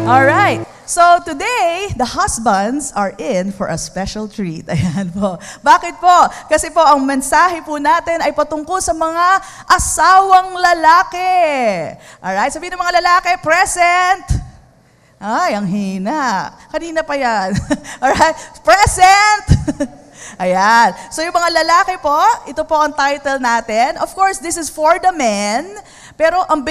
Alright. So today, the husbands are in for a special treat. Ayan po. Bakit po? Kasi po ang mensahe po natin ay patungkol sa mga asawang lalaki. Alright, sabihin ng mga lalaki, present. Ay, ang hina. Kanina pa yan. Alright, present. Ayan. So yung mga lalaki po, ito po ang title natin. Of course, this is for the men. Pero ang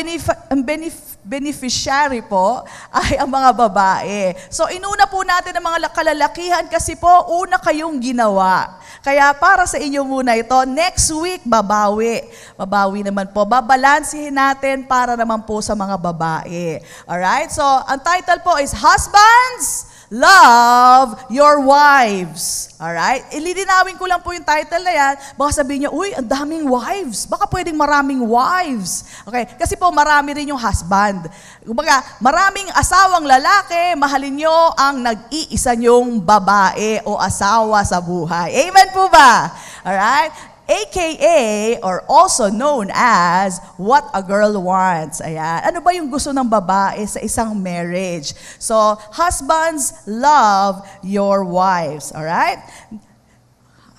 beneficiary po ay ang mga babae. So inuna po natin ang mga kalalakihan kasi po una kayong ginawa. Kaya para sa inyo muna ito, next week babawi. Babawi naman po. Babalansihin natin para naman po sa mga babae. Alright? So ang title po is Husbands, Love Your Wives. Alright? Ililinawin ko lang po yung title na yan. Baka sabihin niyo, uy, ang daming wives. Baka pwedeng maraming wives. Okay? Kasi po marami rin yung husband. Kumbaga, maraming asawang lalaki, mahalin nyo ang nag-iisa nyong babae o asawa sa buhay. Amen po ba? Alright? AKA, or also known as, what a girl wants. Ayan. Ano ba yung gusto ng babae sa isang marriage? So, husbands, love your wives. Alright?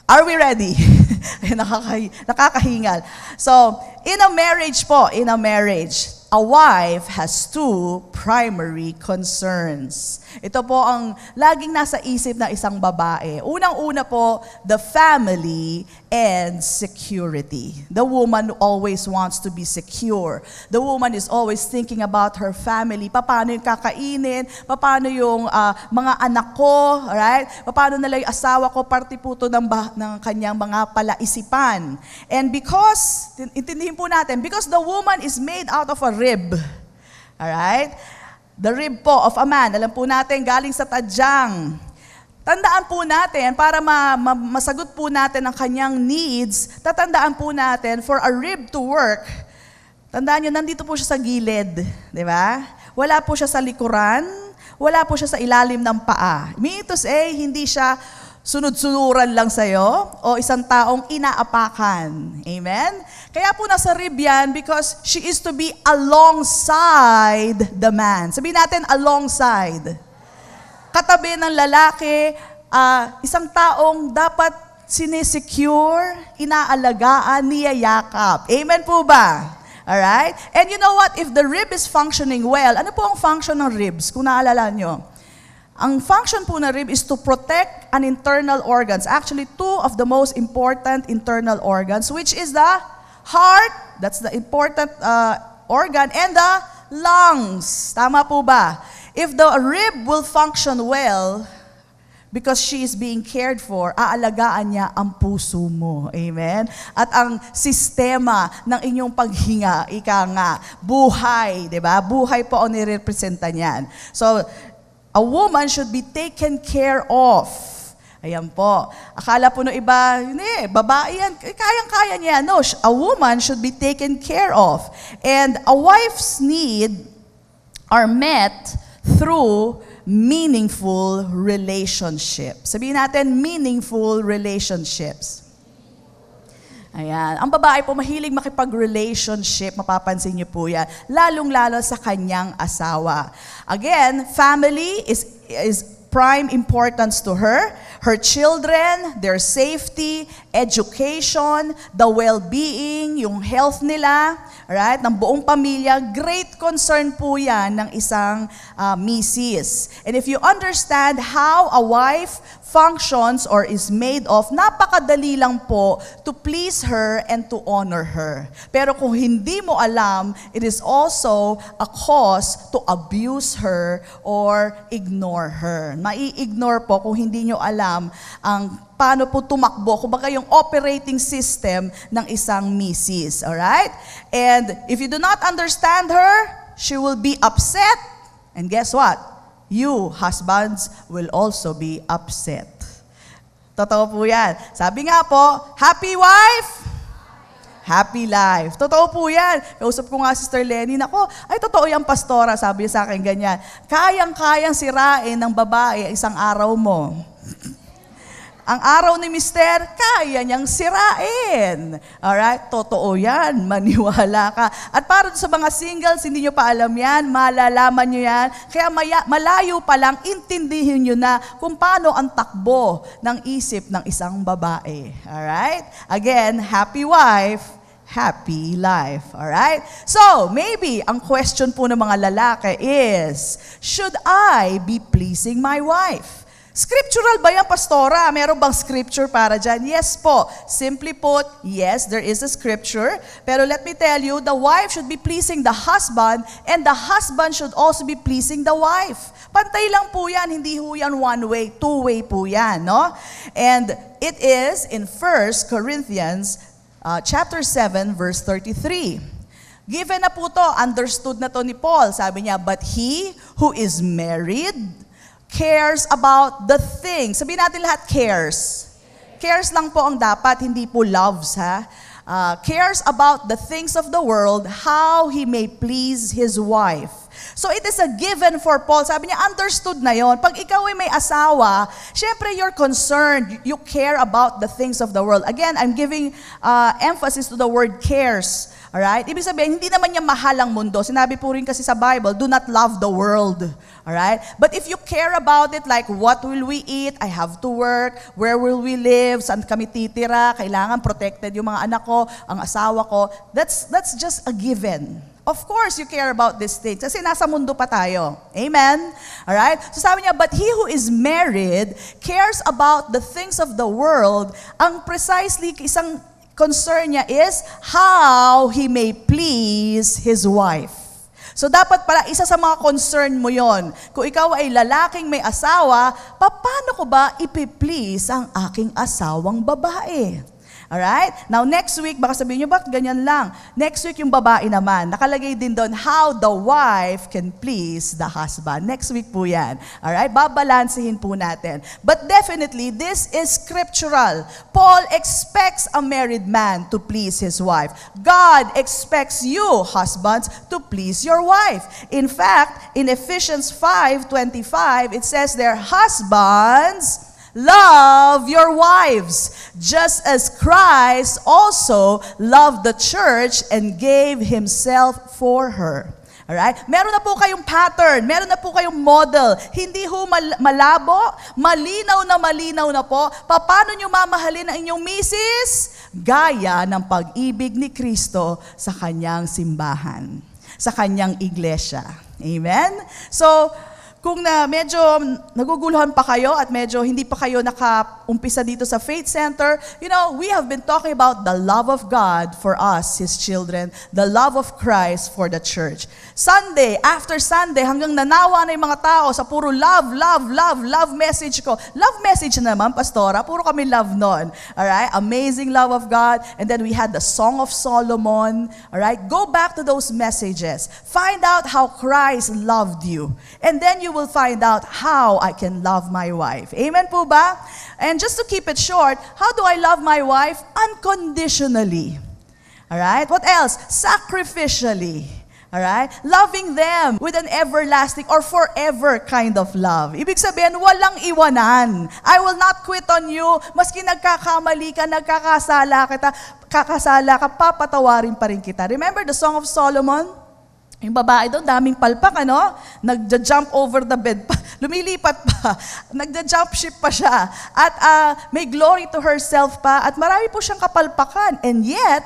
Are we ready? Nakakahingal. So, in a marriage po, a wife has two primary concerns. Ito po ang laging nasa isip ng isang babae. Unang-una po, the family and security. The woman always wants to be secure. The woman is always thinking about her family. Paano yung kakainin? Paano yung mga anak ko? Right? Paano nila yung asawa ko? Parte po ito ng kanyang mga palaisipan. And because, intindihin po natin, because the woman is made out of a rib. Alright? The rib po of a man, alam po natin, galing sa tadyang. Tandaan po natin, para masagot po natin ang kanyang needs, tatandaan po natin, for a rib to work, tandaan nyo, nandito po siya sa gilid. Di ba? Wala po siya sa likuran, wala po siya sa ilalim ng paa. Meaning to say, hindi siya sunod-sunuran lang sa'yo o isang taong inaapakan. Amen? Kaya po nasa rib yan because she is to be alongside the man. Sabihin natin, alongside. Katabi ng lalaki, isang taong dapat sinesecure, inaalagaan, niyayakap. Amen po ba? Alright? And you know what? If the rib is functioning well, ano po ang function ng ribs? Kung naalala nyo. Ang function po ng rib is to protect an internal organs. Actually, two of the most important internal organs, which is the heart, that's the important organ, and the lungs. Tama po ba? If the rib will function well, because she is being cared for, aalagaan niya ang puso mo. Amen? At ang sistema ng inyong paghinga, ika nga, buhay, di ba? Buhay po ang nirepresenta niyan. So, a woman should be taken care of. Ayan po. Akala po ng iba, hindi, babae yan, kayang-kaya niya. No, a woman should be taken care of. And a wife's need are met through meaningful relationships. Sabihin natin, meaningful relationships. Ayan. Ang babae po mahilig makipag-relationship, mapapansin niyo po yan, lalong-lalo sa kanyang asawa. Again, family is prime importance to her. Her children, their safety, education, the well-being, yung health nila, right, ng buong pamilya, great concern po yan ng isang misis. And if you understand how a wife functions or is made of, napakadali lang po to please her and to honor her. Pero kung hindi mo alam, it is also a cause to abuse her or ignore her. Mai-ignore po kung hindi nyo alam ang paano po tumakbo, kumbaga yung operating system ng isang misis. Alright? And if you do not understand her, she will be upset. And guess what? You, husbands, will also be upset. Totoo po yan. Sabi nga po, happy wife, happy life. Totoo po yan. Kausap ko nga Sister Lenny, nako, ay totoo yan, pastora, sabi sa akin ganyan. Kayang-kayang sirain ng babae isang araw mo. ang araw ni Mister, kaya niyang sirain. Alright? Totoo yan. Maniwala ka. At para sa mga singles, hindi nyo pa alam yan, malalaman nyo yan. Kaya malayo pa lang, intindihin nyo na kung paano ang takbo ng isip ng isang babae. Alright? Again, happy wife, happy life. Alright? So, maybe, ang question po ng mga lalaki is, should I be pleasing my wife? Scriptural ba yan, pastora? Meron bang scripture para dyan? Yes po. Simply put, yes, there is a scripture. Pero let me tell you, the wife should be pleasing the husband and the husband should also be pleasing the wife. Pantay lang po yan, hindi ho yan one way, two way po yan, no? And it is in 1 Corinthians chapter 7, verse 33. Given na po to, understood na to ni Paul. Sabi niya, but he who is married cares about the things. Sabihin natin lahat, cares. Cares lang po ang dapat, hindi po loves, ha? Cares about the things of the world, how he may please his wife. So it is a given for Paul. Sabi niya, understood na yon. Pag ikaw ay may asawa, syempre you're concerned. You care about the things of the world. Again, I'm giving emphasis to the word cares. Alright? Ibig sabihin, hindi naman niya mahal ang mundo. Sinabi po rin kasi sa Bible, do not love the world. Alright? But if you care about it, like what will we eat? I have to work. Where will we live? Saan kami titira? Kailangan protected yung mga anak ko, ang asawa ko. That's just a given. Of course, you care about these things. Kasi nasa mundo pa tayo. Amen? Alright? So sabi niya, but he who is married cares about the things of the world. Ang precisely isang concern niya is how he may please his wife. So dapat pala, isa sa mga concern mo yon. Kung ikaw ay lalaking may asawa, paano ko ba ipiplease ang aking asawang babae? Alright? Now, next week, baka sabihin nyo, bakit ganyan lang? Next week, yung babae naman, nakalagay din doon, how the wife can please the husband. Next week po yan. Alright? Babalansehin po natin. But definitely, this is scriptural. Paul expects a married man to please his wife. God expects you, husbands, to please your wife. In fact, in Ephesians 5:25, it says there, husbands, love your wives, just as Christ also loved the church and gave himself for her. Alright? Meron na po kayong pattern, meron na po kayong model. Hindi ho malabo, malinaw na po. Paano nyo mamahalin ang inyong misis? Gaya ng pag-ibig ni Kristo sa kanyang simbahan, sa kanyang iglesia. Amen? So, kung medyo naguguluhan pa kayo at medyo hindi pa kayo nakaumpisa dito sa Faith Center, we have been talking about the love of God for us, His children, the love of Christ for the church. Sunday, after Sunday, hanggang nanawa na yung mga tao sa puro love message ko. Love message naman, Pastora. Puro kami love nun. Alright? Amazing love of God. And then we had the Song of Solomon. Alright? Go back to those messages. Find out how Christ loved you. And then you will find out how I can love my wife. Amen po ba? And just to keep it short, how do I love my wife? Unconditionally. Alright? What else? Sacrificially. Alright? Loving them with an everlasting or forever kind of love. Ibig sabihin, walang iwanan. I will not quit on you. Maski nagkakamali ka, nagkakasala ka, papatawarin pa rin kita. Remember the Song of Solomon? Yung babae doon, daming palpak, nagja-jump over the bed pa, lumilipat pa, nagja-jump ship pa siya, at may glory to herself pa, at marami po siyang kapalpakan. And yet,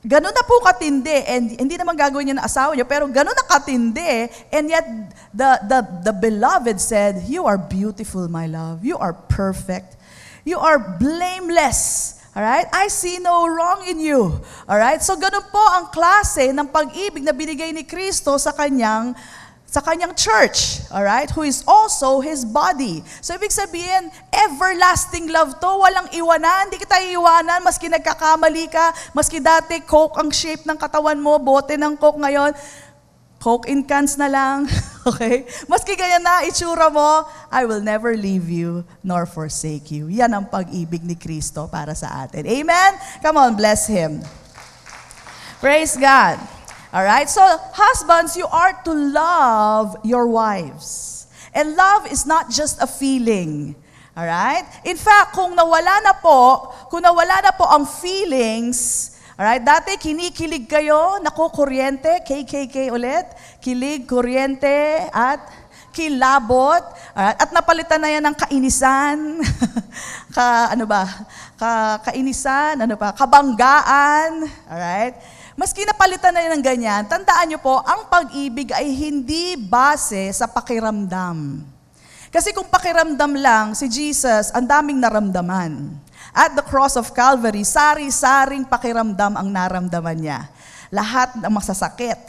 ganun na po katindi, and hindi naman gagawin niya ng asawa niya, pero ganun na katindi, and yet, the beloved said, you are beautiful, my love. You are perfect. You are blameless. Alright? I see no wrong in you. Alright? So, ganun po ang klase ng pag-ibig na binigay ni Kristo sa kanyang church. Alright? Who is also His body. So, ibig sabihin, everlasting love to. Walang iwanan. Hindi kita iiwanan. Maski nagkakamali ka. Maski dati, Coke ang shape ng katawan mo. Bote ng Coke ngayon. Coke in cans na lang. Okay? Maski ganyan na, itsura mo, I will never leave you nor forsake you. Yan ang pag-ibig ni Kristo para sa atin. Amen? Come on, bless Him. Praise God. Alright? So, husbands, you are to love your wives. And love is not just a feeling. Alright? In fact, kung nawala na po ang feelings, alright, dati kinikilig kayo, naku, kuryente, KKK ulit, kilig, kuryente, at kilabot, alright, at napalitan na yan ng kainisan, kabanggaan, alright? Maski napalitan na yan ng ganyan, tandaan nyo po, ang pag-ibig ay hindi base sa pakiramdam. Kasi kung pakiramdam lang, si Jesus, ang daming naramdaman. At the cross of Calvary, sari-saring pakiramdam ang naramdaman niya. Lahat ng masasakit.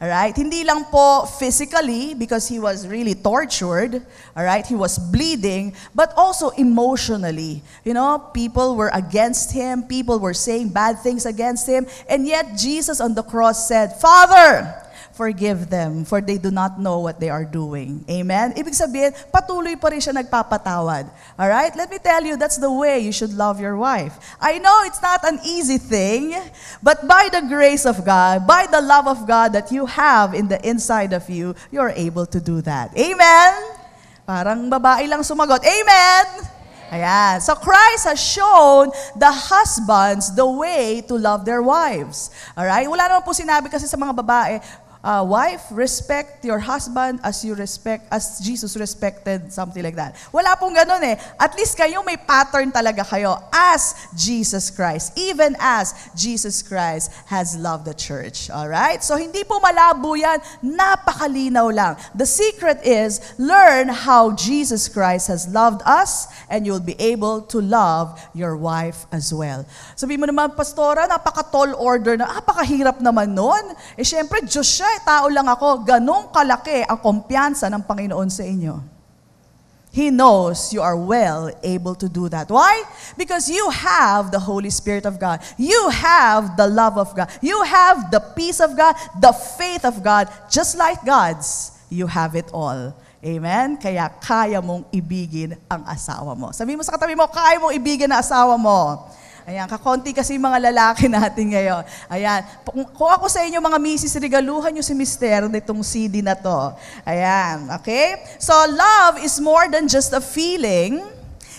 Alright? Hindi lang po physically, because He was really tortured. Alright? He was bleeding. But also emotionally. You know, people were against Him. People were saying bad things against Him. And yet, Jesus on the cross said, Father, forgive them, for they do not know what they are doing. Amen? Ibig sabihin, patuloy pa rin siya nagpapatawad. Alright? Let me tell you, that's the way you should love your wife. I know it's not an easy thing, but by the grace of God, by the love of God that you have in the inside of you, you're able to do that. Amen? Parang babae lang sumagot. Amen? Ayan. So Christ has shown the husbands the way to love their wives. Alright? Wala naman po sinabi kasi sa mga babae, wife, respect your husband as Jesus respected, something like that. Wala pong ganun eh. At least kayo may pattern talaga kayo as Jesus Christ, even as Jesus Christ has loved the church. Alright? So hindi po malabo yan, napakalinaw lang. The secret is, learn how Jesus Christ has loved us, and you'll be able to love your wife as well. Sabi mo naman, Pastora, napaka-tall order na, napakahirap naman nun. Eh syempre, Diyos siya, tao lang ako, ganong kalaki ang kumpiyansa ng Panginoon sa inyo. He knows you are well able to do that. Why? Because you have the Holy Spirit of God. You have the love of God. You have the peace of God, the faith of God. Just like God's, you have it all. Amen? Kaya kaya mong ibigin ang asawa mo. Sabi mo sa katabi mo, kaya mong ibigin ang asawa mo. Ayan, kakonti kasi mga lalaki natin ngayon. Ayan, kung ako sa inyo mga misis, regaluhan nyo si Mister nitong CD na to. Ayan, okay? So, love is more than just a feeling.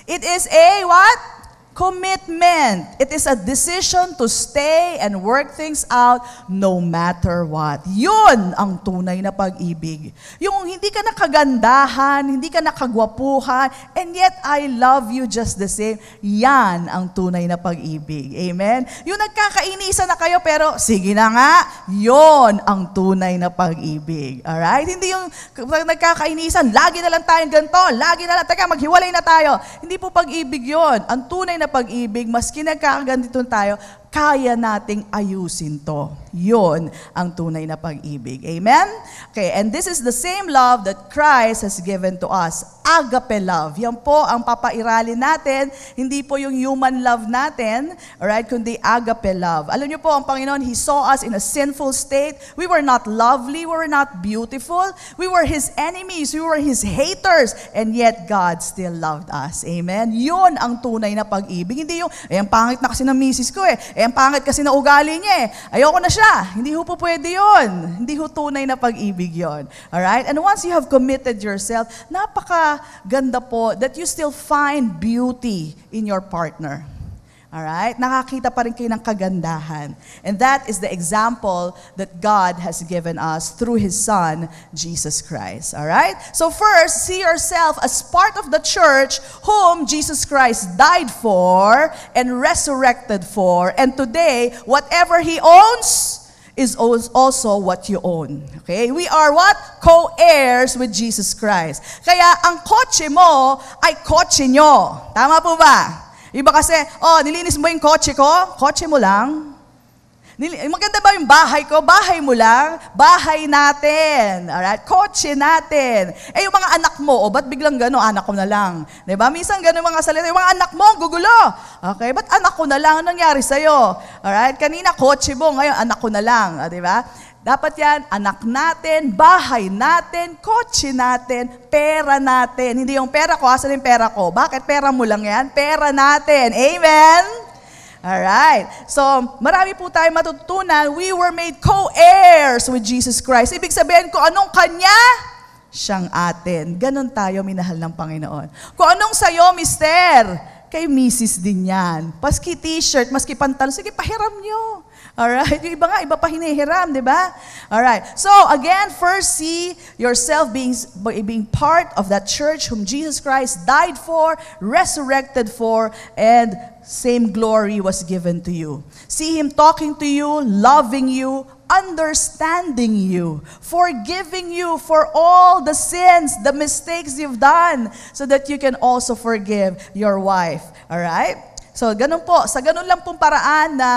It is a what? Commitment. It is a decision to stay and work things out no matter what. Yun ang tunay na pag-ibig. Yung hindi ka nakagandahan, hindi ka nakagwapuhan, and yet I love you just the same. Yan ang tunay na pag-ibig. Amen? Yung nagkakainisan na kayo pero sige na nga, yun ang tunay na pag-ibig. Alright? Hindi yung nagkakainisan, lagi na lang tayong ganito, lagi na lang, teka, maghiwalay na tayo. Hindi po pag-ibig yun. Ang tunay na pag-ibig, maski nagkakaganito tayo, kaya nating ayusin to. Yun ang tunay na pag-ibig. Amen? Okay, and this is the same love that Christ has given to us. Agape love. Yan po ang papairalin natin. Hindi po yung human love natin, alright, kundi agape love. Alam niyo po, ang Panginoon, He saw us in a sinful state. We were not lovely. We were not beautiful. We were His enemies. We were His haters. And yet, God still loved us. Amen? Yun ang tunay na pag-ibig. Hindi yung, ang pangit na kasi ng misis ko eh. Ang pangit kasi na ugali niya eh. Ayoko na siya. Hindi ho po pwede yun. Hindi ho tunay na pag-ibig yun. Alright? And once you have committed yourself, napakaganda po that you still find beauty in your partner. Alright? Nakakita pa rin kayo ng kagandahan. And that is the example that God has given us through His Son, Jesus Christ. Alright? So first, see yourself as part of the church whom Jesus Christ died for and resurrected for. And today, whatever He owns is also what you own. Okay? We are what? Co-heirs with Jesus Christ. Kaya ang kotse mo ay kotse nyo. Tama po ba? Iba kasi, nilinis mo yung kotse ko? Kotse mo lang. Maganda ba yung bahay ko? Bahay mo lang. Bahay natin. Alright? Kotse natin. Yung mga anak mo, ba't biglang gano'n? Anak ko na lang. Diba? Minsan gano'n mga salita. Yung mga anak mo, gugulo. Okay? Ba't anak ko na lang? Anong nangyari sa'yo? Alright? Kanina, kotse mo. Ngayon, anak ko na lang. Diba? Dapat yan, anak natin, bahay natin, kotse natin, pera natin. Hindi yung pera ko, asan yung pera ko? Bakit pera mo lang yan? Pera natin. Amen? Alright. So, marami po tayong matutunan. We were made co-heirs with Jesus Christ. Ibig sabihin ko, anong Kanya? siyang atin. Ganon tayo, minahal ng Panginoon. Kung anong sa'yo, mister, kay misis din yan. Maski t-shirt, maski pantalon, sige, pahiram nyo. Alright? Yung iba nga, iba pa hinihiram, di ba? Alright. So, again, first see yourself being part of that church whom Jesus Christ died for, resurrected for, and same glory was given to you. See Him talking to you, loving you, understanding you, forgiving you for all the sins, the mistakes you've done, so that you can also forgive your wife. Alright? So, ganun po. Sa ganun lang pong paraan na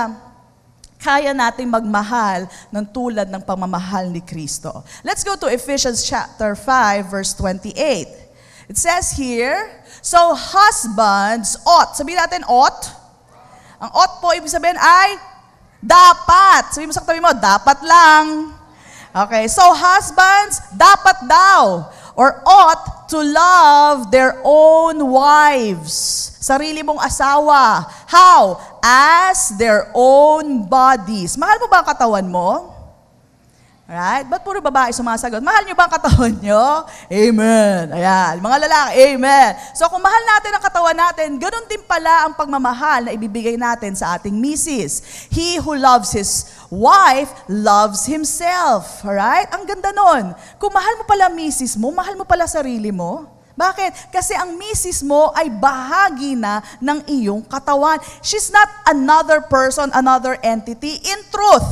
kaya nating magmahal ng tulad ng pamamahal ni Kristo. Let's go to Ephesians chapter 5, verse 28. It says here, so husbands ought. Sabihin natin ought. Ang ought po, ibig sabihin ay dapat. Sabihin mo sa katabi mo, dapat lang. Okay, so husbands, dapat daw, or ought to love their own wives. Sarili mong asawa. How? As their own bodies. Mahal mo ba ang katawan mo? Alright? Ba't puro babae sumasagot? Mahal niyo ba ang katawan niyo? Amen. Ayan. Mga lalaki, amen. So kung mahal natin ang katawan natin, ganun din pala ang pagmamahal na ibibigay natin sa ating misis. He who loves his wife loves himself. Alright? Ang ganda nun. Kung mahal mo pala misis mo, mahal mo pala sarili mo. Bakit? Kasi ang misis mo ay bahagi na ng iyong katawan. She's not another person, another entity. In truth,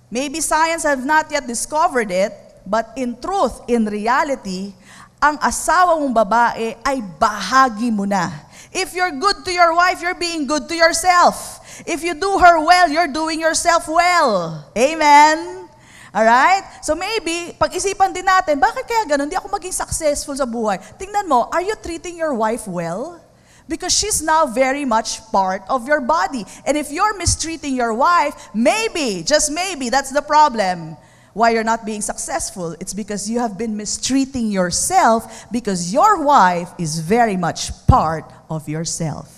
maybe science have not yet discovered it, but in truth, in reality, ang asawa mong babae ay bahagi mo na. If you're good to your wife, you're being good to yourself. If you do her well, you're doing yourself well. Amen? Alright? So maybe, pag-isipan din natin, bakit kaya ganun? Hindi ako maging successful sa buhay. Tingnan mo, are you treating your wife well? Because she's now very much part of your body. And if you're mistreating your wife, maybe, just maybe, that's the problem. Why you're not being successful? It's because you have been mistreating yourself because your wife is very much part of yourself.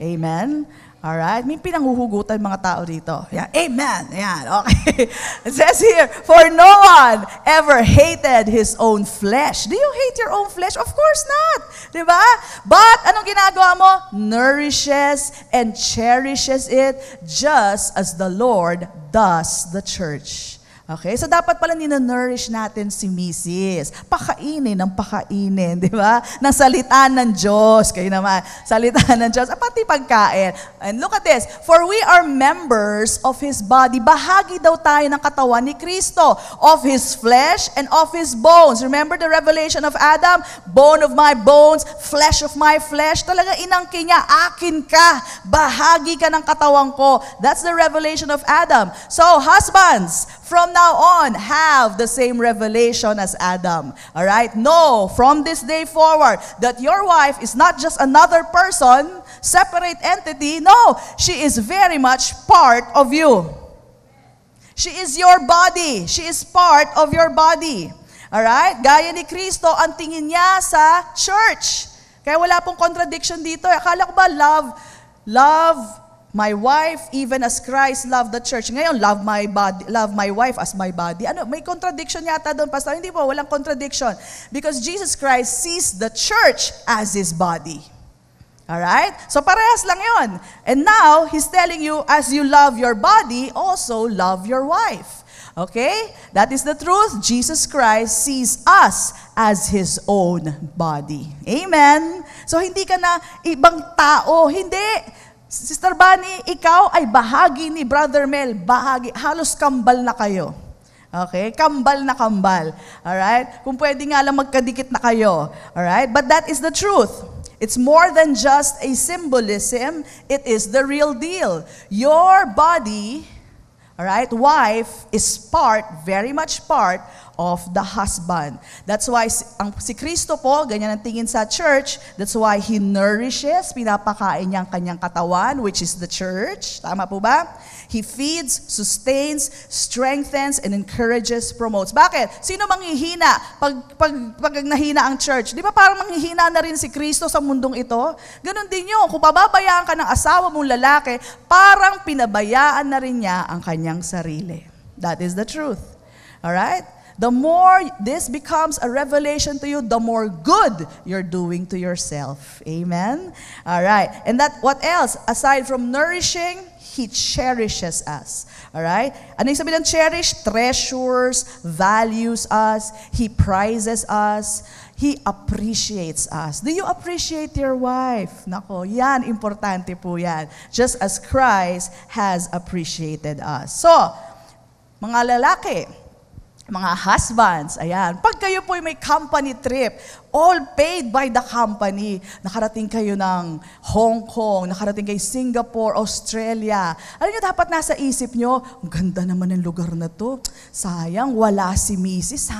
Amen? Alright? May pinanghuhugutan mga tao dito. Yeah. Amen. Ayan. Okay. It says here, for no one ever hated his own flesh. Do you hate your own flesh? Of course not. Diba? But, anong ginagawa mo? Nourishes and cherishes it just as the Lord does the church. Okay? So, dapat pala nina-nourish natin si Mrs. Pakainin ng pakainin, di ba? Ng salita ng Diyos. Kayo naman, salita ng Diyos. Pati pagkain. And look at this. For we are members of His body. Bahagi daw tayo ng katawan ni Kristo. Of His flesh and of His bones. Remember the revelation of Adam? Bone of my bones, flesh of my flesh. Talaga inangkin niya, akin ka. Bahagi ka ng katawan ko. That's the revelation of Adam. So, husbands, from now on, have the same revelation as Adam. Alright? Know from this day forward that your wife is not just another person, separate entity. No, she is very much part of you. She is your body. She is part of your body. Alright? Gaya ni Kristo, ang tingin niya sa church. Kaya wala pong contradiction dito. Akala ko ba love my wife, even as Christ loved the church. Ngayon, love my wife as my body. Ano, may contradiction yata doon, Pastor. Hindi po, walang contradiction. Because Jesus Christ sees the church as His body. Alright? So, parehas lang yon. And now, He's telling you, as you love your body, also love your wife. Okay? That is the truth. Jesus Christ sees us as His own body. Amen? So, hindi ka na ibang tao. Hindi. Sister Bunny, ikaw ay bahagi ni Brother Mel. Bahagi. Halos kambal na kayo. Okay? Kambal na kambal. Alright? Kung pwede nga lang magkadikit na kayo. Alright? But that is the truth. It's more than just a symbolism. It is the real deal. Your body, alright, wife, is very much part of the husband. That's why si Kristo po, ganyan ang tingin sa church. That's why He nourishes, pinapakain niya ang kanyang katawan, which is the church. Tama po ba? He feeds, sustains, strengthens, and encourages, promotes. Bakit? Sino manghihina pag nahina ang church? Di ba parang manghihina na rin si Kristo sa mundong ito? Ganon din yun. Kung pababayaan ka ng asawa mong lalaki, parang pinabayaan na rin niya ang kanyang sarili. That is the truth. Alright? The more this becomes a revelation to you, the more good you're doing to yourself. Amen? All right. And that, what else? Aside from nourishing, He cherishes us. All right? Ano yung sabi ng cherish? Treasures, values us, He prizes us, He appreciates us. Do you appreciate your wife? Nako, yan, importante po yan. Just as Christ has appreciated us. So, mga lalaki, mga husbands, ayan, pag kayo po may company trip, all paid by the company, nakarating kayo ng Hong Kong, nakarating kayo Singapore, Australia, alam nyo, dapat nasa isip nyo, ang ganda naman ng lugar na to, sayang, wala si Mrs.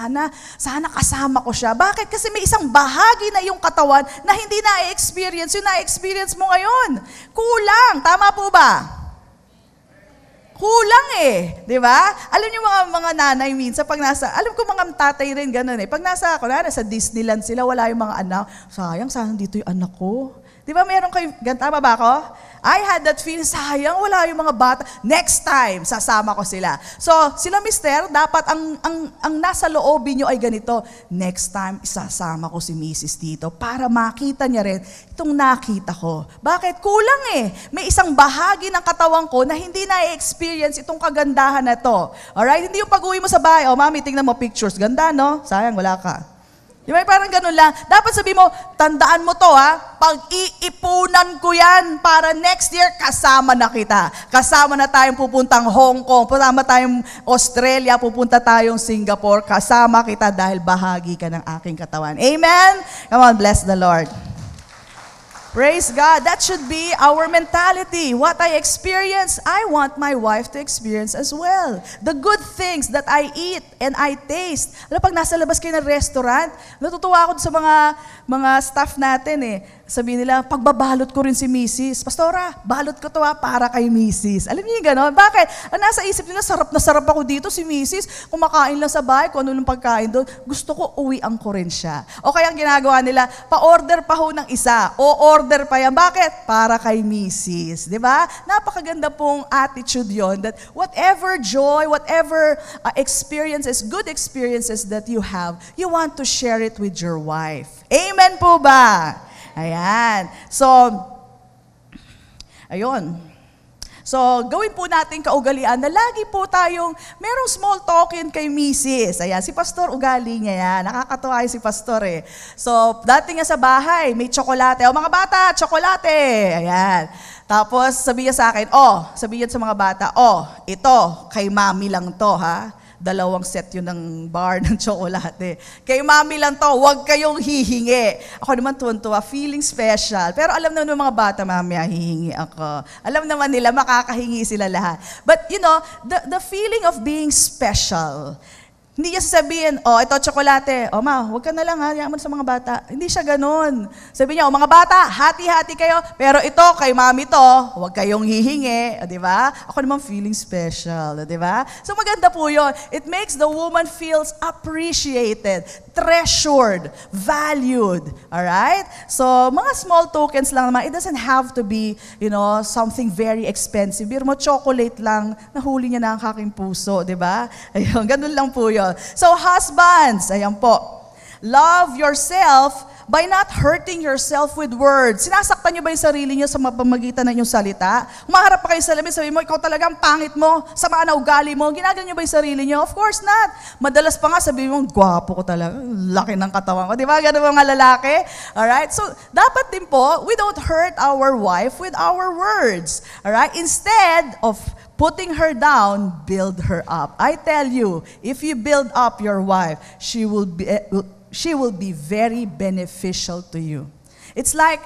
Sana kasama ko siya. Bakit? Kasi may isang bahagi na yung katawan na hindi na-experience, yung na-experience mo ngayon. Kulang, tama po ba? Kulang di ba? Alam niyo mga nanay minsan, pag nasa, alam ko mga tatay rin ganun pag nasa Disneyland sila, wala yung mga anak, sayang dito yung anak ko. Di ba meron kayo, tama ba ako? I had that feeling, sayang, wala yung mga bata. Next time, sasama ko sila. So, sila mister, dapat ang nasa loobin nyo ay ganito, next time, isasama ko si Mrs. dito para makita niya rin itong nakita ko. Bakit? Kulang May isang bahagi ng katawan ko na hindi na-experience itong kagandahan na to. Alright? Hindi yung pag-uwi mo sa bahay, mami, tingnan mo pictures. Ganda, no? Sayang, wala ka. Di ba? Parang ganun lang. Dapat sabi mo, tandaan mo to pag-iipunan ko yan para next year kasama na kita. Kasama na tayong pupuntang Hong Kong, kasama tayong Australia, pupunta tayong Singapore, kasama kita dahil bahagi ka ng aking katawan. Amen? Come on, bless the Lord. Praise God. That should be our mentality. What I experience, I want my wife to experience as well. The good things that I eat and I taste. Alam, pag nasa labas kayo ng restaurant, natutuwa ako sa mga staff natin Sabihin nila, pagbabalot ko rin si Mrs. Pastora, balot ko to para kay Mrs. Alam niyo yung gano'n? Bakit? Nasa isip nila, sarap na sarap ako dito si Mrs. Kumakain lang sa bahay, kung ano ng pagkain doon. Gusto ko, uwian ko rin siya. O kaya ang ginagawa nila, pa-order pa ho ng isa. O order pa yan. Bakit? Para kay Mrs. Di ba? Napakaganda pong attitude yon that whatever joy, whatever experiences, good experiences that you have, you want to share it with your wife. Amen po ba? Ayan. So, ayun. So, gawin po natin kaugalian na lagi po tayong merong small talking kay Mrs. Ayan, si Pastor ugali niya yan. Nakakatuwa si Pastor So, dating niya sa bahay, may tsokolate. O mga bata, tsokolate. Ayan. Tapos, sabihin sa akin, sabihin sa mga bata, ito, kay mami lang to, ha? 2 set yun ng bar ng tsokolate. Kay mami lang to, huwag kayong hihingi. Ako naman tuwan-tuwa, feeling special. Pero alam naman ng mga bata, mami, hihingi ako. Alam naman nila, makakahingi sila lahat. But you know, the feeling of being special, hindi niya sasabihin, ito tsokolate. Ma, huwag ka na lang yaman sa mga bata. Hindi siya ganun. Sabi niya, mga bata, hati-hati kayo, pero ito, kay mami to, huwag kayong hihingi. Di ba? Ako naman feeling special. Di ba? So maganda po yun. It makes the woman feels appreciated, treasured, valued. Alright? So, mga small tokens lang naman. It doesn't have to be, something very expensive. Biro mo, chocolate lang, nahuli niya na ang aking puso. Di ba? Ayun, ganun lang po yun. So husbands, ayan po, love yourself by not hurting yourself with words. Sinasaktan niyo ba yung sarili niyo sa pamamagitan ng inyong salita? Umaharap pa kayo sa lamin, sabi mo, ikaw talaga ang pangit mo, sama na ugali mo, ginagawa niyo ba yung sarili niyo? Of course not. Madalas pa nga sabi mo, gwapo ko talaga, laki ng katawan ko. Di ba? Ganun mga lalaki. Alright? So, dapat din po, we don't hurt our wife with our words. Alright? Instead of putting her down, build her up. I tell you, if you build up your wife, she will be very beneficial to you. It's like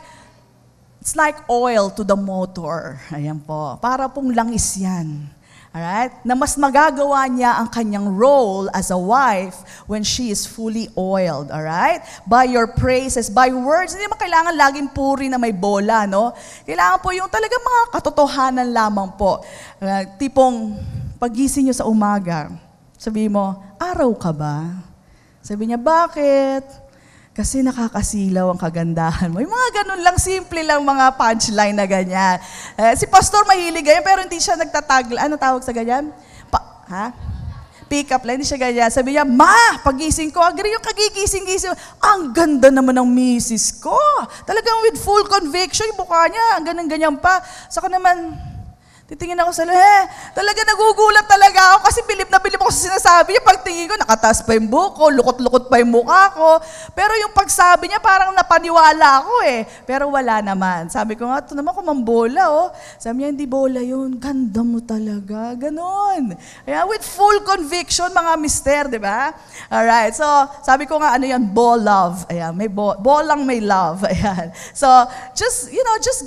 oil to the motor. Ayan po. Para pong langis yan. Alright? Na mas magagawa niya ang kanyang role as a wife when she is fully oiled. Alright? By your praises, by words. Hindi naman kailangan laging puri na may bola, no? Kailangan po yung talagang mga katotohanan lamang po. Tipong, pagising niyo sa umaga, sabi mo, araw ka ba? Sabi niya, bakit? Kasi nakakasilaw ang kagandahan mo. Yung mga ganun lang, simple lang mga punchline na ganyan. Si Pastor mahilig ganyan, pero hindi siya nagtatagla. Ano tawag sa ganyan? pick up line, hindi siya ganyan. Sabi niya, Ma, pagising ko, agree yung kagigising-gising. Ang ganda naman ng misis ko. Talagang with full conviction, yung mukha niya, ganyan-ganyan pa. Saka naman, titingin ako sa talaga nagugulat talaga ako kasi bilib na bilib ako sa sinasabi niya. Pagtingin ko, nakataas pa yung buhok ko, lukot-lukot pa yung mukha ko. Pero yung pagsabi niya, parang napaniwala ako eh. Pero wala naman. Sabi ko nga, ito naman kumambola oh. Sabi niya, hindi bola yun. Ganda mo talaga. Ganon. Ayan, with full conviction, mga mister, di ba? Alright, so sabi ko nga, ano yan, ball love. Ayan, may ball lang may love. Ayan. So, just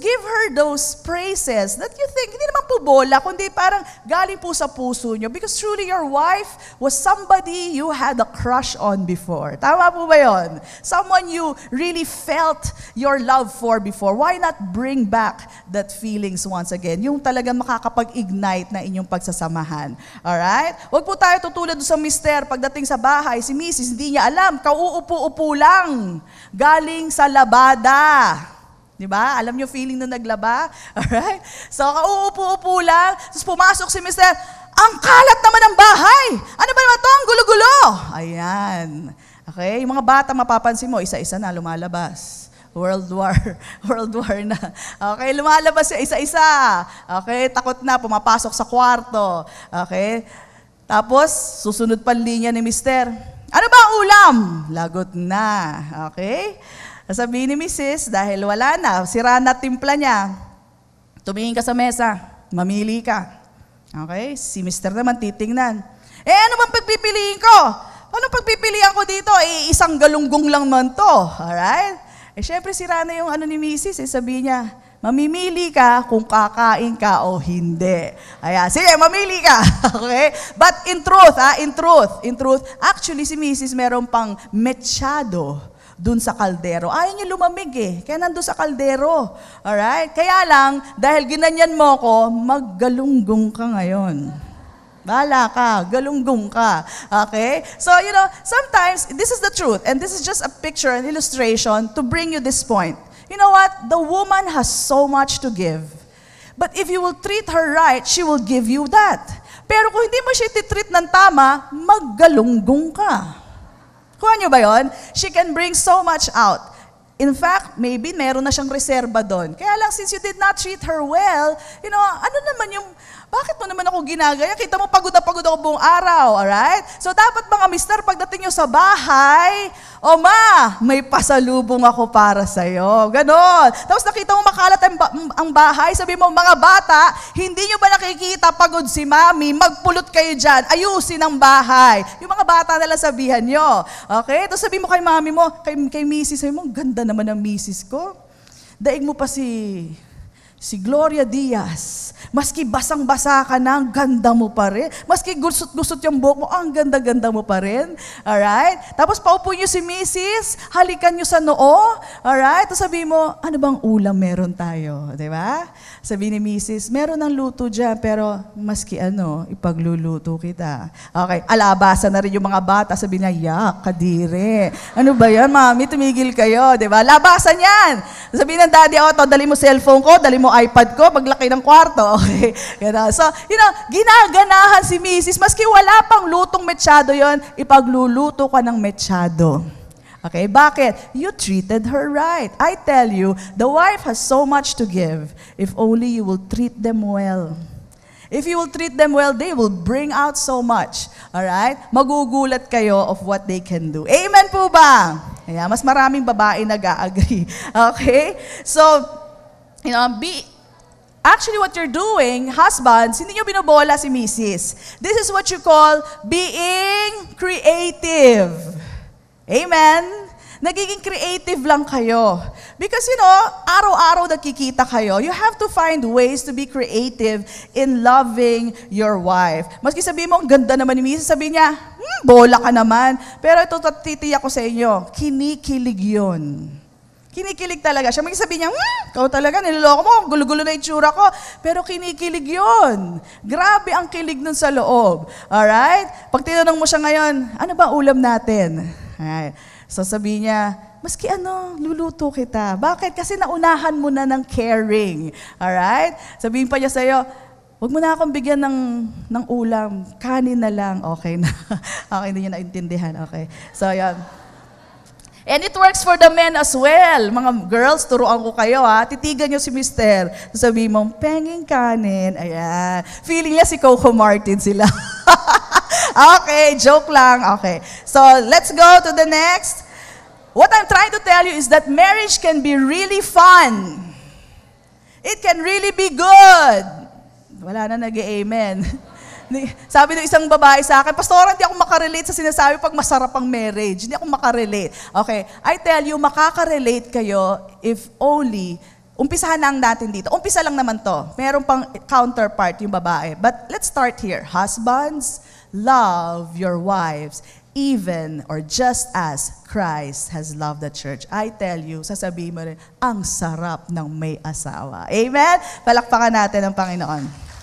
give her those praises that you think, hindi naman po bola, kundi parang galing po sa puso nyo. Because truly your wife was somebody you had a crush on before. Tama po ba yun? Someone you really felt your love for before. Why not bring back that feelings once again? Yung talagang makakapag-ignite na inyong pagsasamahan. Alright? Huwag po tayo tutulad sa mister. Pagdating sa bahay, si Mrs. hindi niya alam, kauupo-upo lang. Galing sa labada. Diba? Alam niyo feeling nung naglaba? Alright? So, kauupo-upo lang. Tapos pumasok si Mr. Ang kalat naman ng bahay! Ano ba naman ito? Ang gulo-gulo! Ayan. Okay? Yung mga bata, mapapansin mo, isa-isa na lumalabas. World War na. Okay? Lumalabas siya isa-isa. Okay? Takot na, pumapasok sa kwarto. Okay? Tapos, susunod pa linya ni Mr. Ano ba ang ulam? Lagot na. Okay? Sabihin ni Mrs., dahil wala na, sira na timpla niya, tumingin ka sa mesa, mamili ka. Okay? Si Mr. naman titingnan. Ano bang pagpipiliin ko? Anong pagpipilian ko dito? Isang galunggong lang man to. Alright? Syempre sira na yung ano ni Mrs. Sabihin niya, mamimili ka kung kakain ka o hindi. Ayan, sige, mamili ka. Okay? But in truth, actually si Mrs. meron pang mechado dun sa kaldero. Ayaw niya lumamig eh. Kaya nandun sa kaldero. Alright? Kaya lang, dahil ginanyan mo ko, maggalunggong ka ngayon. Bahala ka, galunggong ka. Okay? So, sometimes, this is the truth. And this is just a picture, an illustration to bring you this point. You know what? The woman has so much to give. But if you will treat her right, she will give you that. Pero kung hindi mo siya titreat ng tama, maggalunggong ka. Kuha niyo ba yun? She can bring so much out. In fact, maybe meron na siyang reserba doon. Kaya lang, since you did not treat her well, ano naman yung, bakit mo naman ako ginagaya? Kita mo, pagod ako buong araw, alright? So, dapat mga mister, pagdating nyo sa bahay, Ma, may pasalubong ako para sa'yo. Ganon. Tapos nakita mo makalat ang bahay, sabi mo, mga bata, hindi nyo ba nakikita pagod si mami? Magpulot kayo dyan, ayusin ang bahay. Yung mga bata nalang sabihan nyo. Okay? Tapos sabi mo kay mami mo, kay misis, sabi mo, ganda naman ang misis ko. Daig mo pa si Gloria Diaz. Maski basang-basa ka na, ang ganda mo pa rin. Maski gusot-gusot yung buhok mo, ang ganda-ganda mo pa rin. Alright? Tapos paupo niyo si Mrs., halikan niyo sa noo. Alright? Tapos sabihin mo, ano bang ulam meron tayo? Diba? Sabi ni Mrs., meron ng luto dyan, pero maski ipagluluto kita. Okay, alabasan na rin yung mga bata. Sabi niya, yak, kadire. Ano ba yan, mami? Tumigil kayo. Diba? Labasan yan. Sabi ng daddy, dali mo cellphone ko, dali mo iPad ko, maglaki ng kwarto. Okay? So, ginaganahan si Mrs. Maski wala pang lutong mechado yon, ipagluluto ka ng mechado. Okay? Bakit? You treated her right. I tell you, the wife has so much to give if only you will treat them well. If you will treat them well, they will bring out so much. Alright? Magugulat kayo of what they can do. Amen po ba? Ayan, mas maraming babae nag-a-agree. Okay? So, actually what you're doing, husbands, hindi nyo binobola si Mrs. This is what you call being creative. Amen? Nagiging creative lang kayo. Because araw-araw nakikita kayo, you have to find ways to be creative in loving your wife. Maski sabihin mo, ang ganda naman ni Mrs. Sabihin niya, bola ka naman. Pero ito, titiyak ko sa inyo, kinikilig yun. Kinikilig talaga siya. May sabi niya, ikaw talaga, niloloko mo, gulo-gulo na itsura ko. Pero kinikilig yun. Grabe ang kilig nun sa loob. Alright? Pag tinanong mo siya ngayon, ano ba ulam natin? Alright. So sabi niya, maski luluto kita. Bakit? Kasi naunahan mo na ng caring. Alright? Sabihin pa niya sa'yo, Huwag mo na akong bigyan ng ulam, kanin na lang, okay na. Okay, hindi nyo naintindihan, okay. So, yan. And it works for the men as well. Mga girls, turuan ko kayo ha. Titigan nyo si mister. Sabihin mo, penging kanin. Ayan. Feeling niya si Coco Martin sila. Okay, joke lang. Okay. So, let's go to the next. What I'm trying to tell you is that marriage can be really fun. It can really be good. Wala na nag-amen. Sabi ng isang babae sa akin, Pastora, hindi ako makarelate sa sinasabi pag masarap ang marriage. Hindi ako makarelate. Okay, I tell you, makaka-relate kayo if only, umpisahan lang natin dito. Umpisa lang naman to. Meron pang counterpart yung babae. But let's start here. Husbands, love your wives, even or just as Christ has loved the church. I tell you, sasabihin mo rin, ang sarap ng may asawa. Amen? Palakpakan natin ang Panginoon.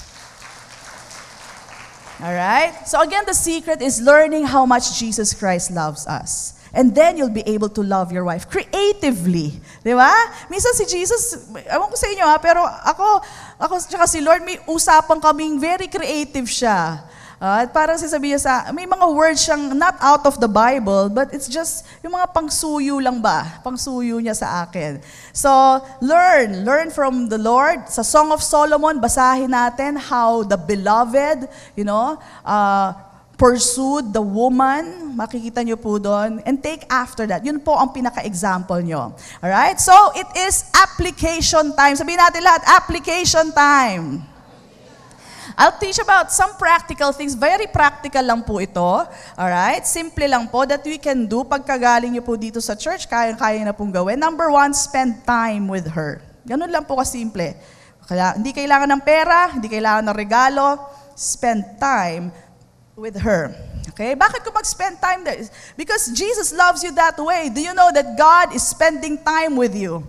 Alright? So again, the secret is learning how much Jesus Christ loves us. And then you'll be able to love your wife creatively. Di ba? Minsan si Jesus, ewan ko sa inyo ha, pero ako tsaka si Lord, may usapan kaming very creative siya. Parang sasabihin sa, may mga words siyang not out of the Bible, but it's just yung mga pangsuyo lang ba? Pangsuyo niya sa akin. So, learn from the Lord. Sa Song of Solomon, basahin natin how the beloved, pursued the woman. Makikita niyo po doon. And take after that. Yun po ang pinaka-example niyo. Alright? So, it is application time. Sabihin natin lahat, application time. I'll teach about some practical things. Very practical lang po ito. Alright? Simple lang po that we can do. Pagkagaling niyo po dito sa church, kaya na pong gawin. Number 1, spend time with her. Ganun lang po kasimple. Kaya, hindi kailangan ng pera, hindi kailangan ng regalo. Spend time with her. Okay? Bakit ko mag-spend time there? Because Jesus loves you that way. Do you know that God is spending time with you?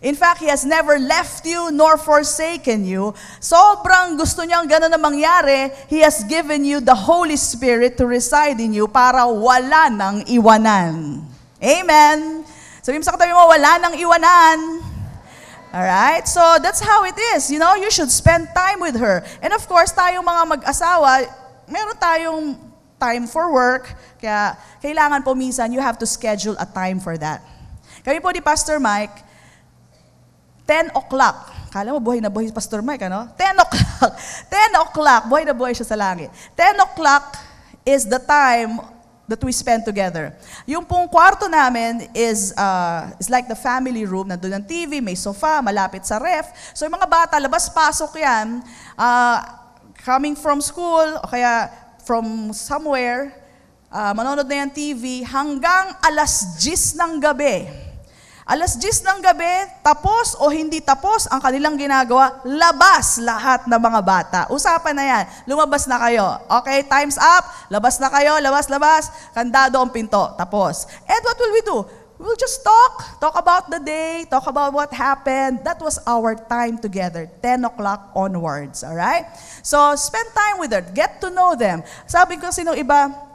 In fact, He has never left you nor forsaken you. Sobrang gusto niyang gano'n na mangyari, He has given you the Holy Spirit to reside in you para wala nang iwanan. Amen? Sabihin mo sa katabi mo, wala nang iwanan. Alright? So, that's how it is. You should spend time with her. And of course, tayong mga mag-asawa, meron tayong time for work. Kaya, kailangan po minsan, you have to schedule a time for that. Kami po ni Pastor Mike, 10 o'clock. Kala mo, buhay na buhay si Pastor Mike, ano? 10 o'clock. 10 o'clock. Buhay na buhay siya sa langit. 10 o'clock is the time that we spend together. Yung pong kwarto namin is like the family room. Nandun ang TV, may sofa, malapit sa ref. So yung mga bata, labas-pasok yan, coming from school, o kaya from somewhere, manonood na yan TV, hanggang alas 10 ng gabi. Alas 10 ng gabi, tapos o hindi tapos ang kanilang ginagawa, labas lahat ng mga bata. Usapan na yan, lumabas na kayo. Okay, time's up, labas na kayo, labas, kandado ang pinto, tapos. And what will we do? We'll just talk about the day, talk about what happened. That was our time together, 10 o'clock onwards, alright? So, spend time with her, get to know them. Sabi ko sinong iba,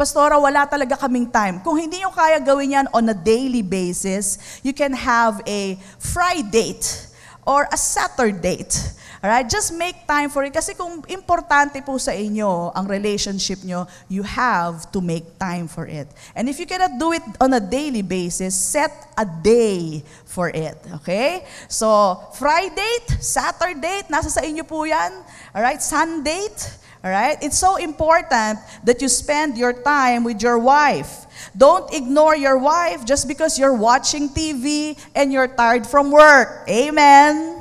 Pastora, wala talaga kaming time. Kung hindi nyo kaya gawin yan on a daily basis, you can have a Friday date or a Saturday date. Alright? Just make time for it. Kasi kung importante po sa inyo ang relationship nyo, you have to make time for it. And if you cannot do it on a daily basis, set a day for it. Okay? So, Friday date, Saturday date, nasa sa inyo po yan. Alright? Sunday date. Alright? It's so important that you spend your time with your wife. Don't ignore your wife just because you're watching TV and you're tired from work. Amen?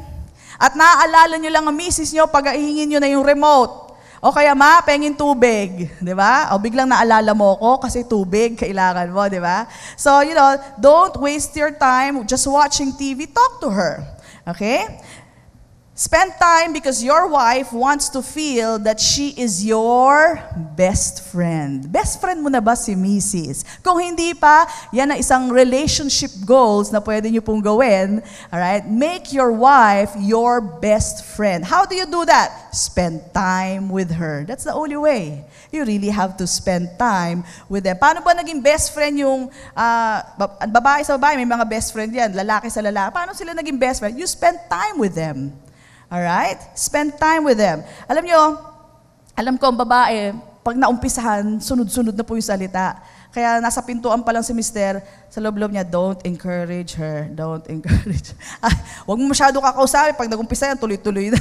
At naaalala nyo lang ang misis nyo pag hihingin nyo na yung remote. O kaya pengin tubig. Di ba? O biglang naalala mo ko kasi tubig kailangan mo. Di ba? So, don't waste your time just watching TV. Talk to her. Okay? Spend time because your wife wants to feel that she is your best friend. Best friend mo na ba si Mrs.? Kung hindi pa, yan ang isang relationship goals na pwede nyo pong gawin. Alright? Make your wife your best friend. How do you do that? Spend time with her. That's the only way. You really have to spend time with them. Paano ba naging best friend yung babae sa babae? May mga best friend yan. Lalaki sa lalaki. Paano sila naging best friend? You spend time with them. Alright? Spend time with them. Alam nyo, alam ko ang babae, pag naumpisahan, sunod-sunod na po yung salita. Kaya nasa pintuan pa lang si mister, sa loob-loob niya, don't encourage her, don't encourage. Huwag mo masyado kakausapin, pag nag-umpisa yan, tuloy-tuloy na.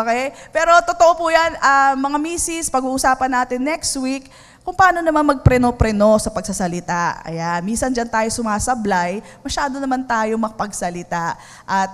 Okay? Pero totoo po yan, mga misis, pag-uusapan natin next week, kung paano naman magpreno-preno sa pagsasalita. Ayan, minsan dyan tayo sumasablay, masyado naman tayo makapagsalita. At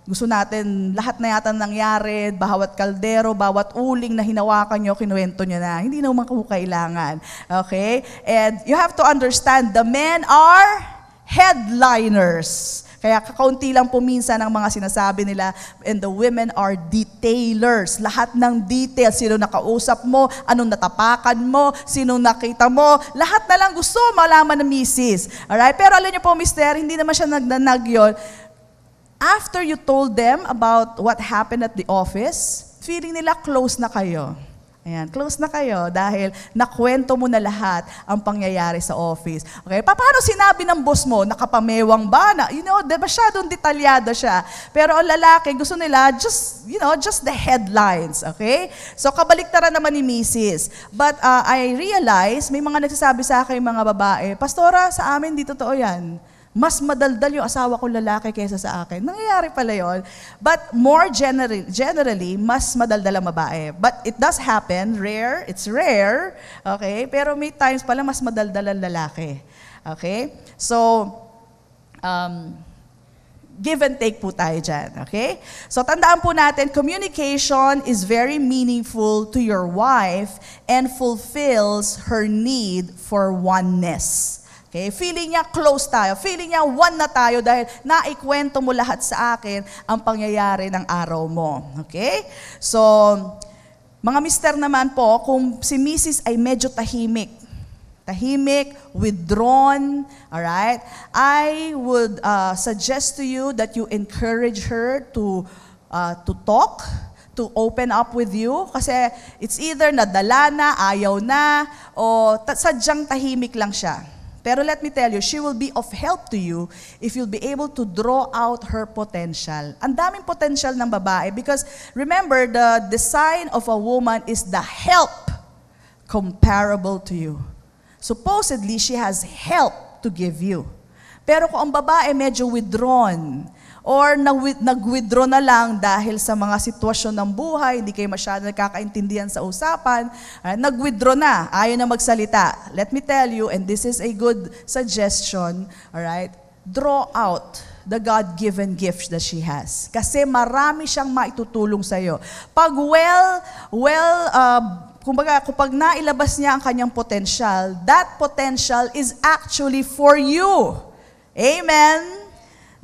gusto natin, lahat na yata nangyari, bawat kaldero, bawat uling na hinawakan nyo, kinuwento nyo na. Hindi naman kailangan. Okay? And you have to understand, the men are headliners. Kaya kakaunti lang po minsan ang mga sinasabi nila, and the women are detailers. Lahat ng details, sino nakausap mo, anong natapakan mo, sinong nakita mo, lahat na lang gusto malaman ng misis. Alright? Pero alam niyo po, mister, hindi naman siya nagnanag yun. After you told them about what happened at the office, feeling nila close na kayo. Ayan, close na kayo dahil nakwento mo na lahat ang pangyayari sa office. Okay, paano sinabi ng boss mo? Nakapamewang ba? Masyadong detalyado siya. Pero ang lalaki, gusto nila just the headlines. Okay? So, kabaliktaran naman ni Mrs. But I realize, may mga nagsasabi sa akin mga babae, Pastora, sa amin di totoo yan. Mas madaldal yung asawa kong lalaki kaysa sa akin. Nangyayari pala yun. But more generally, mas madaldal ang babae. But it does happen, it's rare, okay? Pero may times pala mas madaldal ang lalaki. Okay? So, give and take po tayo dyan, okay? So, tandaan po natin, communication is very meaningful to your wife and fulfills her need for oneness. Okay? Feeling niya close tayo. Feeling niya one na tayo dahil naikwento mo lahat sa akin ang pangyayari ng araw mo. Okay? So, mga mister naman po, kung si Mrs. ay medyo tahimik, withdrawn, alright, I would suggest to you that you encourage her to talk, to open up with you. Kasi it's either nadala na, ayaw na, o sadyang tahimik lang siya. Pero let me tell you, she will be of help to you if you'll be able to draw out her potential. Ang daming potential ng babae because remember, the design of a woman is the help comparable to you. Supposedly, she has help to give you. Pero kung ang babae medyo withdrawn, or nag-withdraw na lang dahil sa mga sitwasyon ng buhay, hindi kayo masyado nagkakaintindihan sa usapan, nag-withdraw na, ayaw na magsalita. Let me tell you, and this is a good suggestion, alright, draw out the God-given gifts that she has. Kasi marami siyang maitutulong sa'yo. Pag kumbaga, kapag nailabas niya ang kanyang potential, that potential is actually for you. Amen?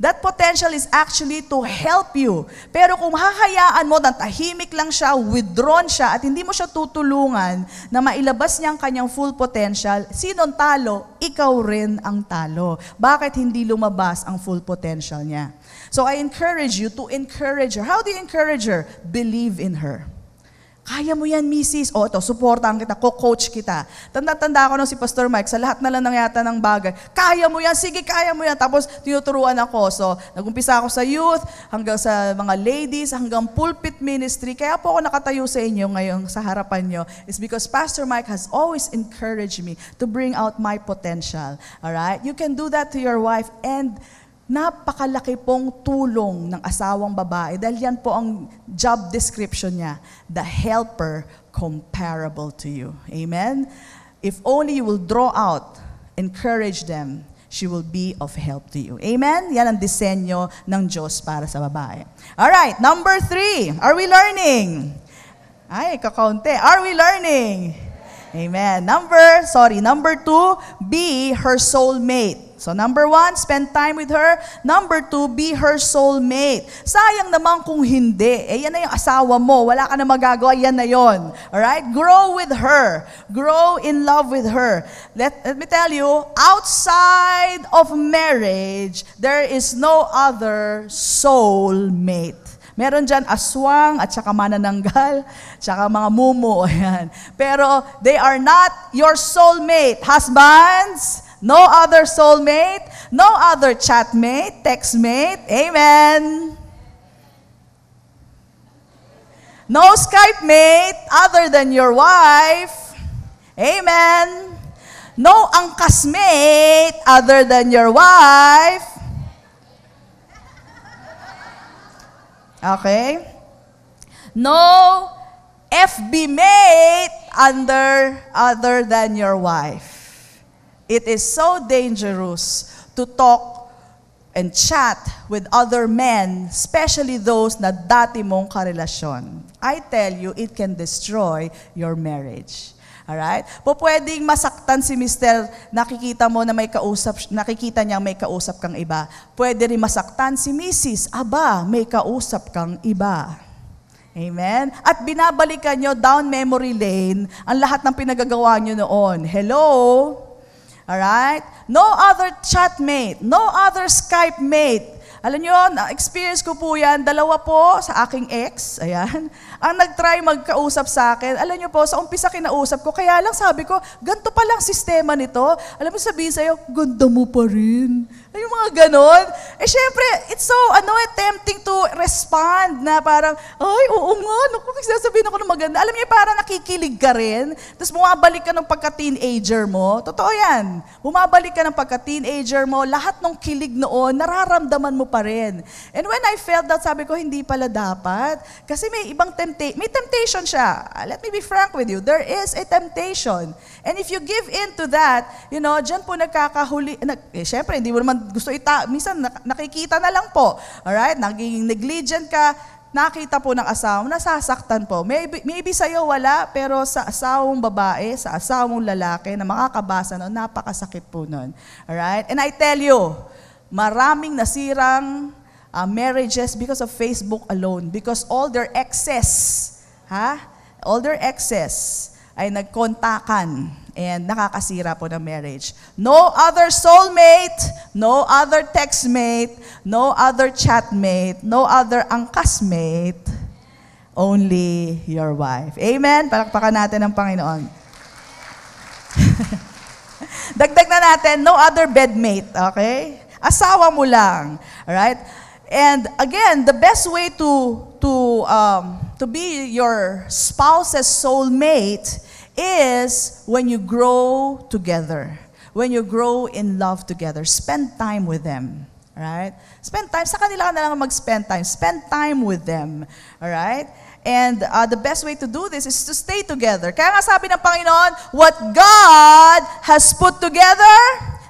That potential is actually to help you. Pero kung hahayaan mo, tahimik lang siya, withdrawn siya, at hindi mo siya tutulungan na mailabas niya ang kanyang full potential, sinong talo? Ikaw rin ang talo. Bakit hindi lumabas ang full potential niya? So I encourage you to encourage her. How do you encourage her? Believe in her. Kaya mo yan, misis. O, ito, supportahan kita, coach kita. Tanda-tanda ako nung si Pastor Mike, sa lahat na lang ng yata ng bagay. Kaya mo yan, sige, kaya mo yan. Tapos, tinuturuan ako. So, nag-umpisa ako sa youth, hanggang sa mga ladies, hanggang pulpit ministry. Kaya po ako nakatayo sa inyo ngayon, sa harapan nyo, is because Pastor Mike has always encouraged me to bring out my potential. Alright? You can do that to your wife, and napakalaki pong tulong ng asawang babae dahil yan po ang job description niya, the helper comparable to you. Amen? If only you will draw out, encourage them, she will be of help to you. Amen? Yan ang disenyo ng Diyos para sa babae. Alright, number 3. Are we learning? Ay, kakaunti. Are we learning? Amen. Number 2, be her soulmate. So number 1, spend time with her. Number 2, be her soulmate. Sayang naman kung hindi. Yan na yung asawa mo. Wala ka na magagawa. Yan na yon. Alright? Grow with her. Grow in love with her. Let me tell you, outside of marriage, there is no other soulmate. Meron dyan aswang at saka manananggal, saka mga mumu. Ayan. Pero they are not your soulmate. Husbands, no other soulmate, no other chatmate, textmate. Amen. No Skype mate other than your wife. Amen. No angkas mate other than your wife. Okay? No FB mate other than your wife. It is so dangerous to talk and chat with other men, especially those na dati mong karelasyon. I tell you, it can destroy your marriage. Alright? Po pwedeng masaktan si Mr. Nakikita mo na nakikita niya may kausap kang iba. Pwede rin masaktan si Mrs. Aba, may kausap kang iba. Amen? At binabalikan nyo down memory lane ang lahat ng pinagagawa nyo noon. Hello? Alright? No other chatmate, no other Skype mate. Alam nyo, experience ko po yan, dalawa po sa aking ex, ayan, ang nag-try magkausap sa akin. Alam nyo po, sa umpisa kinausap ko, kaya lang sabi ko, ganito palang sistema nito. Alam mo sabihin sa'yo, ganda mo pa rin. Ay, yung mga ganon. Eh, syempre, it's so, tempting to respond na parang, ay, oo nga, naku, sasabihin ako ng maganda. Alam niyo, parang nakikilig ka rin, tapos bumabalik ka ng pagka-teenager mo. Totoo yan. Bumabalik ka ng pagka-teenager mo, lahat ng kilig noon, nararamdaman mo pa rin. And when I felt that, sabi ko, hindi pala dapat. Kasi may ibang may temptation siya. Let me be frank with you. There is a temptation. And if you give in to that, dyan po nagkakahuli. Syempre, hindi mo naman gusto minsan nakikita na lang po. Alright? Naging negligent ka, nakita po ng asawa, nasasaktan po. Maybe sa'yo wala, pero sa asawang babae, sa asawang lalaki na makakabasa nun, napakasakit po nun. Alright? And I tell you, maraming nasirang marriages because of Facebook alone. Because all their exes, ay nagkontakan and nakakasira po ng marriage. No other soulmate, no other textmate, no other chatmate, no other angkasmate, only your wife. Amen? Palakpakan natin ang Panginoon. Dagdag na natin, no other bedmate, okay? Asawa mo lang. Alright? And again, the best way to be your spouse's soulmate is when you grow together. When you grow in love together. Spend time with them. Alright? Spend time. Sa kanila ka na lang mag-spend time. Spend time with them. Alright? And the best way to do this is to stay together. Kaya nga sabi ng Panginoon, what God has put together,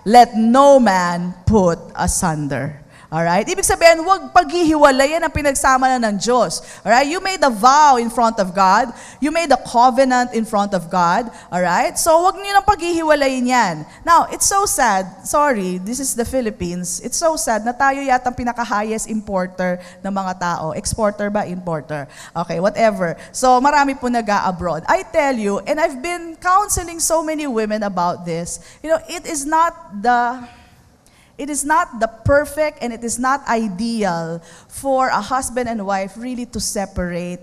let no man put asunder. Alright? Ibig sabihin, huwag paghihiwalayan ang pinagsama na ng Diyos. Alright? You made a vow in front of God. You made a covenant in front of God. Alright? So, huwag niyo nang paghihiwalayin yan. Now, it's so sad. Sorry, this is the Philippines. It's so sad na tayo yata ang pinaka-highest importer ng mga tao. Exporter ba? Importer. Okay, whatever. So, marami po nag-a-abroad. I tell you, and I've been counseling so many women about this, it is not the perfect and it is not ideal for a husband and wife really to separate.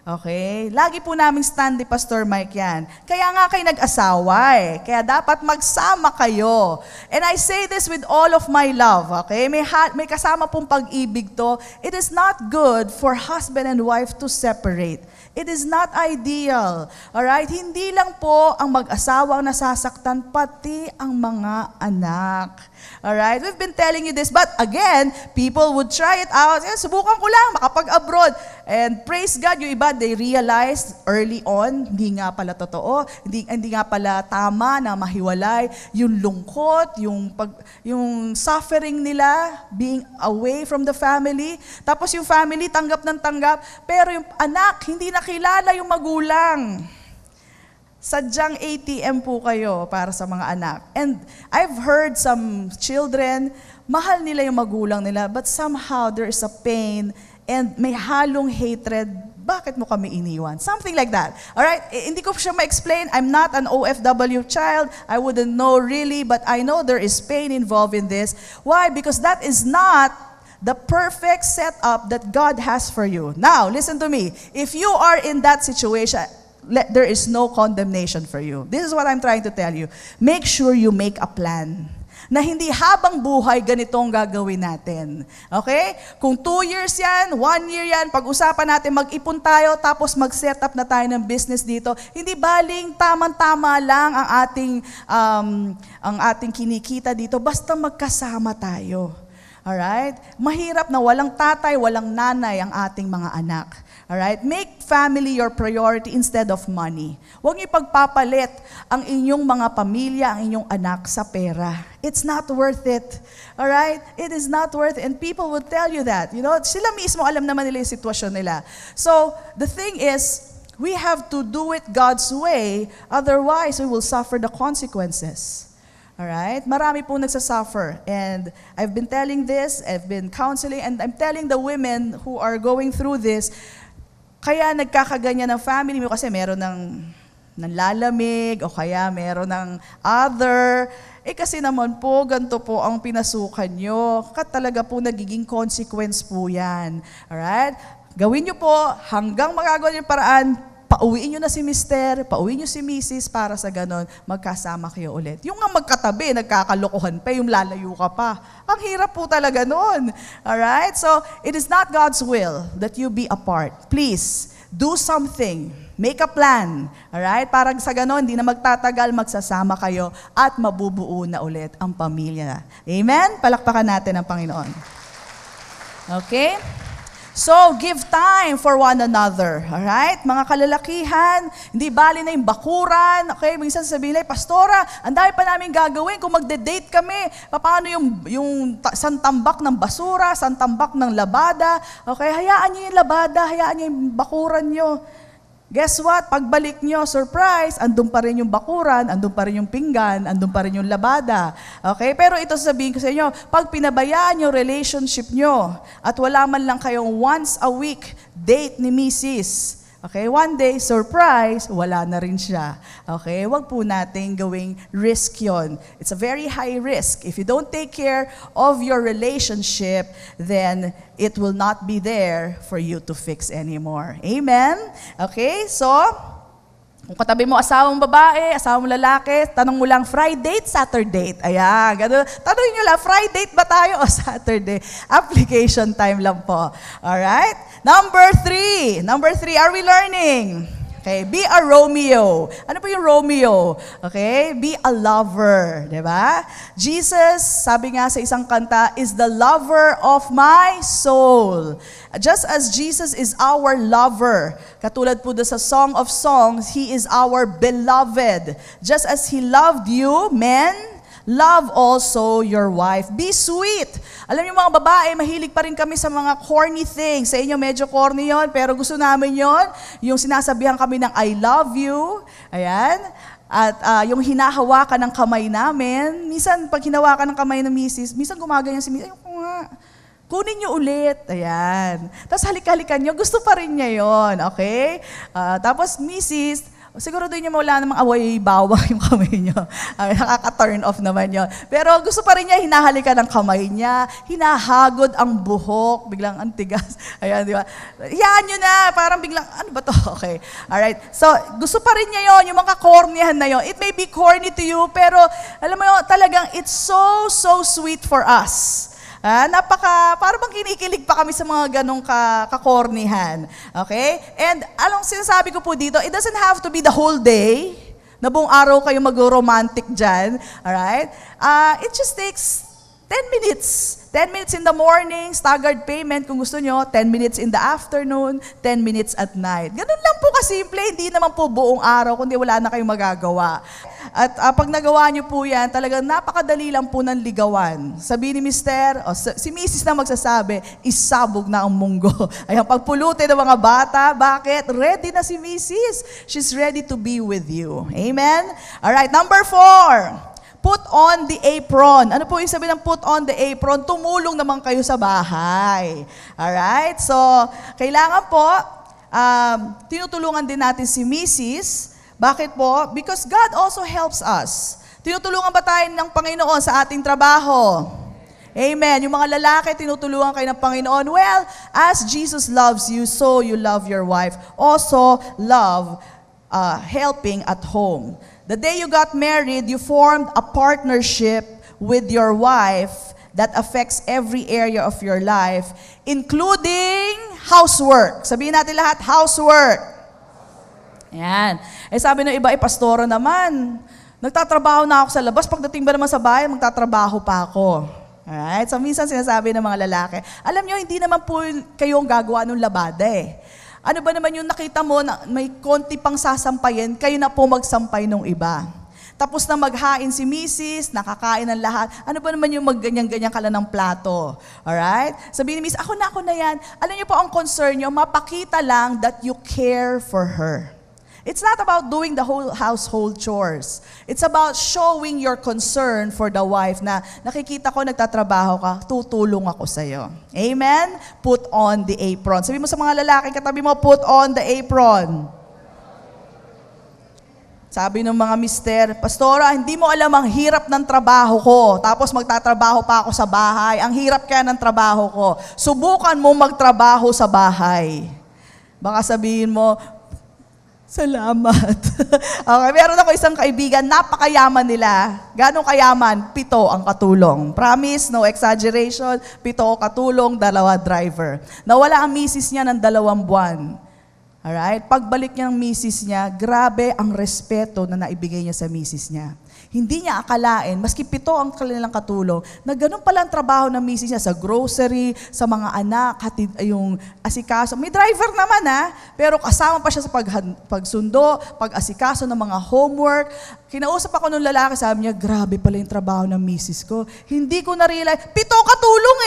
Okay? Lagi po naming stand ni Pastor Mike yan. Kaya nga kayo nag-asawa eh. Kaya dapat magsama kayo. And I say this with all of my love. Okay? May kasama pong pag-ibig to. It is not good for husband and wife to separate. It is not ideal. Alright? Hindi lang po ang mag-asawa ang nasasaktan, pati ang mga anak. Alright? We've been telling you this, but again, people would try it out. Subukan ko lang, makapag-abroad. And praise God, yung iba, they realized early on, hindi nga pala totoo, hindi nga pala tama na mahiwalay. Yung lungkot, yung suffering nila, being away from the family. Tapos yung family, tanggap ng tanggap. Pero yung anak, hindi nakilala yung magulang. Sadyang ATM po kayo para sa mga anak. And I've heard some children, mahal nila yung magulang nila, but somehow there is a pain and may halong hatred. Bakit mo kami iniwan? Something like that. Alright? Hindi ko siya ma-explain. I'm not an OFW child. I wouldn't know really, but I know there is pain involved in this. Why? Because that is not the perfect setup that God has for you. Now, listen to me. If you are in that situation, there is no condemnation for you. This is what I'm trying to tell you. Make sure you make a plan. Na hindi habang buhay ganitong gagawin natin. Okay? Kung 2 years yan, 1 year yan, pag-usapan natin, mag-ipon tayo, tapos mag-set up na tayo ng business dito, hindi baling tamang-tama lang ang ating kinikita dito, basta magkasama tayo. Alright? Mahirap na walang tatay, walang nanay ang ating mga anak. Alright? Make family your priority instead of money. Huwag niyo pagpapalit ang inyong mga pamilya, ang inyong anak sa pera. It's not worth it. Alright? It is not worth it. And people will tell you that. You know, sila mismo alam naman nila yung sitwasyon nila. So, the thing is, we have to do it God's way, otherwise we will suffer the consequences. Alright? Marami po nagsasuffer. And I've been telling this, I've been counseling, and I'm telling the women who are going through this, kaya nagkakaganyan ng family mo kasi meron ng nanlalamig o kaya meron ng other. Kasi naman po, ganito po ang pinasukan nyo. Talaga po nagiging consequence po yan. Alright? Gawin nyo po hanggang magagawa nyo yung paraan, pauwiin nyo na si Mister, pauwiin nyo si Mrs. para sa ganon, magkasama kayo ulit. Yung nga magkatabi, nagkakalokohan pa, yung lalayo ka pa. Ang hirap po talaga nun. Alright? So, it is not God's will that you be apart. Please, do something. Make a plan. Alright? Parang sa ganon, hindi na magtatagal, magsasama kayo at mabubuo na ulit ang pamilya. Amen? Palakpakan natin ang Panginoon. Okay? So, give time for one another. Alright? Mga kalalakihan, hindi bali na yung bakuran. Okay? Minsan sabihin nila, Pastora, ang dami pa namin gagawin kung magde-date kami. Paano yung santambak ng basura, santambak ng labada. Okay? Hayaan nyo yung labada, hayaan nyo yung bakuran nyo. Guess what? Pagbalik nyo, surprise, andun pa rin yung bakuran, andun pa rin yung pinggan, andun pa rin yung labada. Okay? Pero ito sabihin ko sa inyo, pag pinabayaan yung relationship nyo at wala man lang kayong once a week date ni Mrs., okay, one day, surprise, wala na rin siya. Okay, wag po natin gawing risk yon. It's a very high risk. If you don't take care of your relationship, then it will not be there for you to fix anymore. Amen? Okay, so, kung katabi mo asawang babae, asawang lalaki, tanong mo lang, Friday, Saturday. Ayan, gano'n. Tanongin nyo lang, Friday ba tayo o Saturday? Application time lang po. Alright? Number 3, are we learning? Okay, be a Romeo. Ano po yung Romeo? Okay, be a lover. Diba? Jesus, sabi nga sa isang kanta, is the lover of my soul. Just as Jesus is our lover, katulad po doon sa Song of Songs, He is our beloved. Just as He loved you, men, love also your wife. Be sweet. Alam niyo mga babae, mahilig pa rin kami sa mga corny things. Sa inyo medyo corny yon, pero gusto namin yon. Yung sinasabihan kami ng I love you. Ayan. At yung hinahawakan ng kamay namin. Minsan, pag hinawakan ng kamay ng misis, minsan gumaganyan si misis, ayoko nga. Kunin niyo ulit. Ayan. Tapos halik-halikan niyo. Gusto pa rin niya yon. Okay? Tapos misis, siguro doon niya wala namang away bawang yung kamay niyo. Nakaka-turn off naman yun. Pero gusto pa rin niya, hinahalikan ang kamay niya, hinahagod ang buhok, biglang antigas. Ayan, di ba? Yan yun na, parang biglang, ano ba to? Okay. Alright. So, gusto pa rin niya yun, yung mga cornyan na yun. It may be corny to you, pero alam mo yun, talagang it's so, so sweet for us. Parang bang kinikilig pa kami sa mga ganong kakornihan. Okay? And anong sinasabi ko po dito, it doesn't have to be the whole day, na buong araw kayo mag-romantic dyan. Alright? It just takes 10 minutes. 10 minutes in the morning, staggered payment kung gusto nyo, 10 minutes in the afternoon, 10 minutes at night. Ganun lang po kasimple, hindi naman po buong araw, kundi wala na kayong magagawa. At pag nagawa nyo po yan, talagang napakadali lang po ng ligawan. Sabi ni Mister, si Mrs. na magsasabi, isabog na ang munggo. Ayan, pagpulutin ng mga bata, bakit? Ready na si Mrs. She's ready to be with you. Amen? Alright, number 4. Put on the apron. Ano po yung sabi ng put on the apron? Tumulong naman kayo sa bahay. Alright? So, kailangan po, tinutulungan din natin si Mrs. Bakit po? Because God also helps us. Tinutulungan ba tayo ng Panginoon sa ating trabaho? Amen. Yung mga lalaki, tinutulungan kayo ng Panginoon. Well, as Jesus loves you, so you love your wife. Also, love helping at home. The day you got married, you formed a partnership with your wife that affects every area of your life, including housework. Sabihin natin lahat, housework. Ayan. Sabi ng iba, pastora naman, nagtatrabaho na ako sa labas, pagdating ba naman sa bahay, magtatrabaho pa ako. Alright? So minsan sinasabi ng mga lalaki, alam nyo, hindi naman po kayong gagawa ng labada eh. Ano ba naman yung nakita mo na may konti pang sasampayin, kayo na po magsampay ng iba. Tapos na maghain si Mrs., nakakain ng lahat. Ano ba naman yung magganyan-ganyan kala ng plato? Alright? Sabihin ni Mrs., ako na yan. Alam niyo po ang concern niyo, mapakita lang that you care for her. It's not about doing the whole household chores. It's about showing your concern for the wife na nakikita ko nagtatrabaho ka, tutulong ako sa'yo. Amen? Put on the apron. Sabi mo sa mga lalaki, katabi mo, put on the apron. Sabi ng mga mister, pastora, hindi mo alam ang hirap ng trabaho ko. Tapos magtatrabaho pa ako sa bahay. Ang hirap kaya ng trabaho ko. Subukan mo magtrabaho sa bahay. Baka sabihin mo, salamat. Okay, meron ako isang kaibigan, napakayaman nila. Ganong kayaman? 7 ang katulong. Promise, no exaggeration, 7 katulong, 2 driver. Nawala ang misis niya ng 2 buwan. Alright? Pagbalik niya ng misis niya, grabe ang respeto na naibigay niya sa misis niya. Hindi niya akalain, maski 7 ang kanilang katulong, na ganun pala ang trabaho ng misis niya sa grocery, sa mga anak, hatid, yung asikaso. May driver naman pero kasama pa siya sa pagsundo, pag-asikaso ng mga homework. Kinausap ako nung lalaki, sabi niya, grabe pala yung trabaho ng misis ko. Hindi ko na-realize, 7 katulong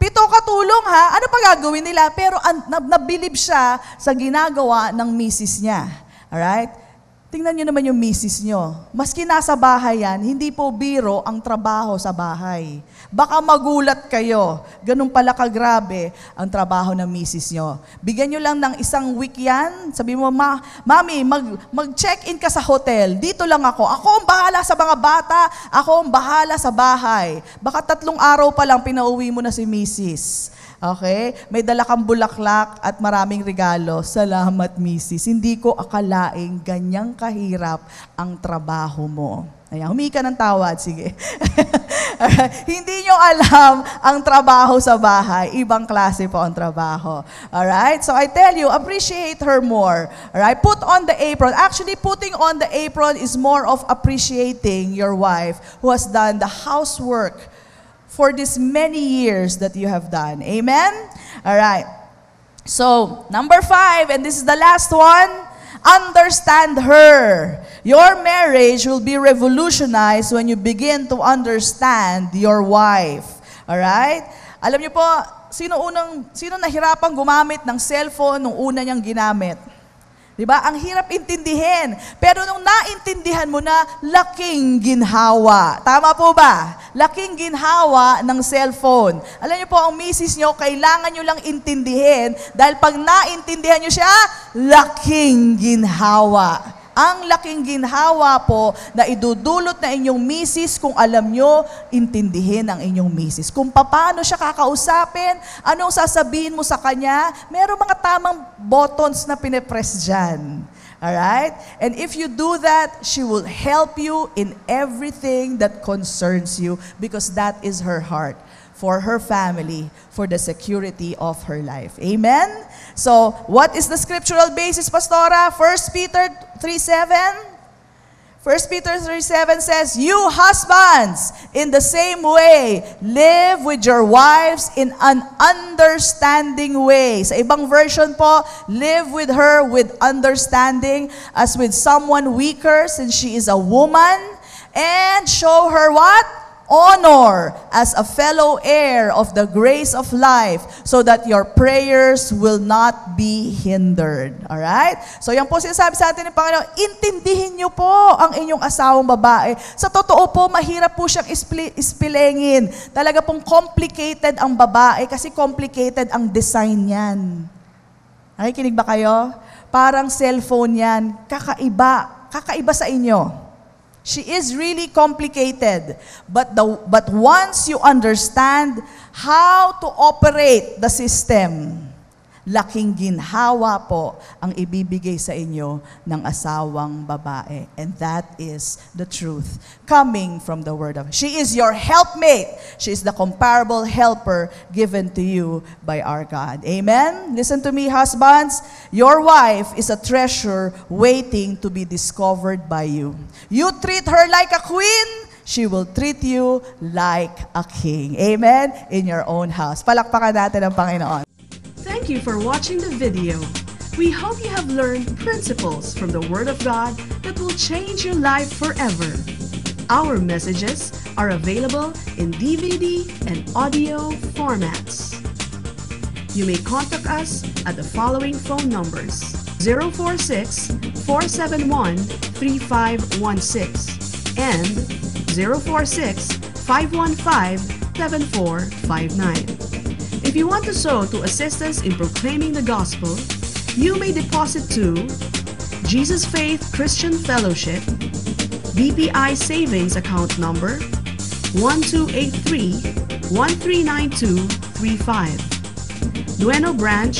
7 katulong ano pa gagawin nila? Pero nabilib siya sa ginagawa ng misis niya. Alright? Tingnan niyo naman yung misis niyo. Maski nasa bahay yan, hindi po biro ang trabaho sa bahay. Baka magulat kayo. Ganun pala kagrabe ang trabaho ng misis niyo. Bigyan niyo lang ng isang week yan. Sabi mo, Mami, mag-check-in ka sa hotel. Dito lang ako. Ako ang bahala sa mga bata. Ako ang bahala sa bahay. Baka 3 araw pa lang pinauwi mo na si misis. Okay? May dala kang bulaklak at maraming regalo. Salamat, misis. Hindi ko akalaing ganyang kahirap ang trabaho mo. Ayan, humika ng tawad. Sige. Hindi nyo alam ang trabaho sa bahay. Ibang klase po ang trabaho. Alright? So I tell you, appreciate her more. Alright? Put on the apron. Actually, putting on the apron is more of appreciating your wife who has done the housework for these many years that you have done. Amen? All right. So, number 5, and this is the last one, understand her. Your marriage will be revolutionized when you begin to understand your wife. All right? Alam niyo po, sino nahirapang gumamit ng cellphone nung una niyang ginamit? Diba? Ang hirap intindihin. Pero nung naintindihan mo na, laking ginhawa. Tama po ba? Laking ginhawa ng cellphone. Alam niyo po, ang misis niyo, kailangan niyo lang intindihin dahil pag naintindihan niyo siya, laking ginhawa. Ang laking ginhawa po na idudulot na inyong misis kung alam nyo, intindihin ang inyong misis. Kung paano siya kakausapin, anong sasabihin mo sa kanya, meron mga tamang buttons na pinepress dyan. Alright? And if you do that, she will help you in everything that concerns you because that is her heart for her family, for the security of her life. Amen? So, what is the scriptural basis, Pastora? 1 Peter 3:7? 1 Peter 3:7 says, you husbands, in the same way, live with your wives in an understanding way. Sa ibang version po, live with her with understanding as with someone weaker since she is a woman, and show her what? Honor as a fellow heir of the grace of life so that your prayers will not be hindered. Alright? So yan po sinasabi sa atin ng Panginoon, intindihin niyo po ang inyong asawang babae. Sa totoo po, mahirap po siyang ispilengin. Talaga pong complicated ang babae kasi complicated ang design niyan. Nakikinig ba kayo? Parang cellphone yan. Kakaiba sa inyo. She is really complicated. But once you understand how to operate the system, laking ginhawa po ang ibibigay sa inyo ng asawang babae. And that is the truth coming from the Word of God. She is your helpmate. She is the comparable helper given to you by our God. Amen? Listen to me, husbands. Your wife is a treasure waiting to be discovered by you. You treat her like a queen, she will treat you like a king. Amen? In your own house. Palakpakan natin ang Panginoon. Thank you for watching the video. We hope you have learned principles from the Word of God that will change your life forever. Our messages are available in DVD and audio formats. You may contact us at the following phone numbers: 046-471-3516 and 046-515-7459. If you want to sow to assist us in proclaiming the gospel, you may deposit to Jesus Faith Christian Fellowship, BPI Savings Account Number 1283-139235, Nueno Branch,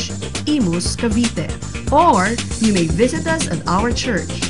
Imus, Cavite. Or you may visit us at our church,